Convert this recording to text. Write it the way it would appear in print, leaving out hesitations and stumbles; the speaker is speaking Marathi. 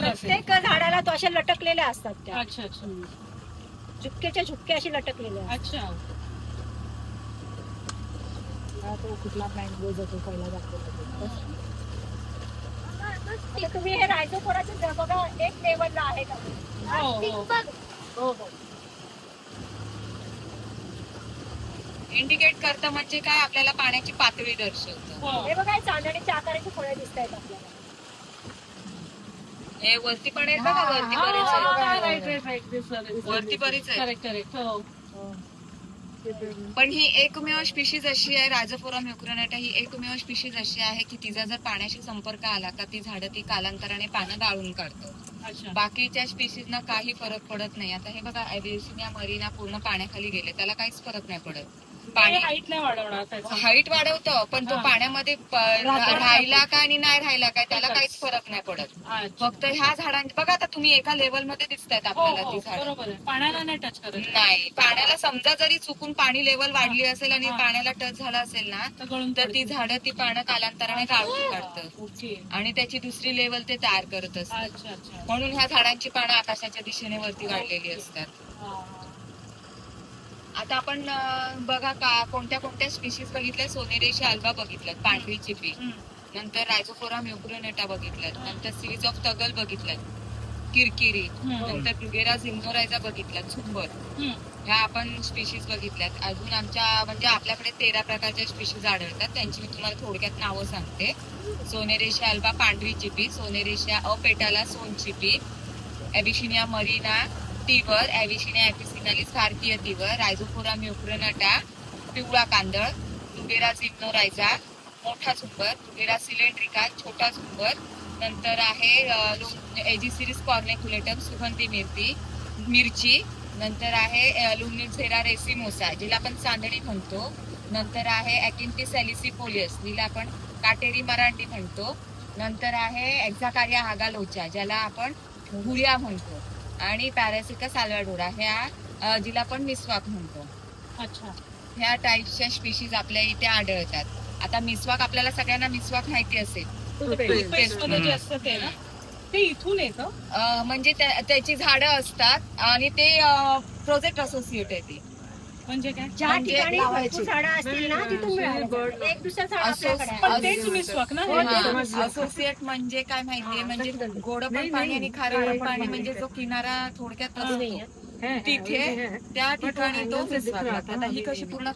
प्रत्येक झाडाला तो अशा लटकलेल्या असतात त्या. अच्छा अच्छा. झुपकेच्या झुपके अशी लटकलेले असतात. अच्छा. तो कुठला प्लॅन्ट रोज होतो पहिला दाखवतो. तुम्ही हे रायझोफोराचे बघा एक लेवलला आहे का. हो हो. इंडिकेट करतं म्हणजे काय आपल्याला पाण्याची पातळी दर्शवतं. हे बघा चांदणीच्या आकाराचे फळे दिसत आहेत आपल्याला. हे वरती पण आहेत बघा. वरती बरेच आहेत. वरती बरीच आहे. Correct correct. हो. पण ही एकमेव स्पीशीज अशी आहे, रायझोफोरा म्युक्रोनाटा ही एकमेव स्पीशीज अशी आहे की तिचा जर पाण्याशी संपर्क आला का ती झाडं ती कालांतराने पानं गाळून काढतात. बाकीच्या स्पीशीजना काही फरक पडत नाही. आता हे बघा एव्हिसिनिया मरीना पूर्ण पाण्याखाली गेले, त्याला काहीच फरक नाही पडत. पाणी हाईट नाही वाढवणार, हाईट वाढवतं पण तो पाण्यामध्ये राहिला का आणि नाही राहिला काय त्याला काहीच फरक नाही पडत. फक्त ह्या झाडांचे बघा आता तुम्ही एका लेवल मध्ये दिसतायत आपल्याला ती झाडं. पाण्याला नाही टच करत. नाही, पाण्याला समजा जरी चुकून पाणी लेवल वाढली असेल आणि पाण्याला टच झाला असेल ना तर ती झाडं ती पानं कालांतराने गाळून काढतात आणि त्याची दुसरी लेवल ते तयार करत असतात. म्हणून ह्या झाडांची पानं आकाशाच्या दिशेने वरती वाढलेली असतात. आता आपण बघा का कोणत्या कोणत्या स्पीशीज बघितल्या. सोनेरेशी अल्बा बघितल्यात, पांढरी चिपी. नंतर रायझोफोरा म्युक्रोनेटा बघितल्यात. नंतर सिरीज ऑफ तगल बघितल्यात, किरकिरी. नंतर ब्रुगेरा झिम्नोरायझा बघितल्यात, झुंबर. ह्या आपण स्पीशीज बघितल्यात. अजून आमच्या म्हणजे आपल्याकडे 13 प्रकारच्या स्पीशीज आढळतात. त्यांची मी तुम्हाला थोडक्यात नावं सांगते. सोनेरेशिया अल्बा पांढरी चिपी, सोनेरेशिया अपेटाला सोन चिपी, एव्हिसिनिया मरीना तीवर, एव्हिसिनिया एपिसिनालिस भारतीय तीवर, रायझोफोरा म्युक्रोनाटा पिवळा कांदळ, ब्रुगेरा झिम्नोरायझा मोठा झुंबर, ब्रुगेरा सिलेंड्रिका छोटा झुंबर. नंतर आहे एजिसिरिस कॉर्निक्युलेटम सुगंधी मिरची. नंतर आहे लुमिझेरा रेसिमोसा जिला आपण चांदणी म्हणतो. नंतर आहे अकिंथिस सॅलिसिफोलियस जिला आपण काटेरी मराठी म्हणतो. नंतर आहे एक्झाकारिया हागालोचा ज्याला आपण गुळिया म्हणतो. आणि पॅरासिका साल्वाडोरा ह्या जिला आपण मिसवाक म्हणतो. अच्छा. ह्या टाईपच्या स्पीशीज आपल्या इथे आढळतात. आता मिसवाक आपल्याला सगळ्यांना मिसवाक माहिती असेल. जे असतं ते ना ते इथून येतं म्हणजे त्याची झाडं असतात आणि ते प्रोजेक्ट असोसिएट आहे ती. म्हणजे काय ज्या ठिकाणी भरपूर झाडं असतील ना तिथून मिळालं. एक दुसरं झाड आपल्याकडे तेच मिसवाक ना. असोसिएट म्हणजे काय माहितीये म्हणजे गोड पण पाणी आणि खारं पण पाणी म्हणजे जो किनारा थोडक्यात असतो तिथे त्या ठिकाणी तो मिसवाक लागतो. आता ही कशी पूर्ण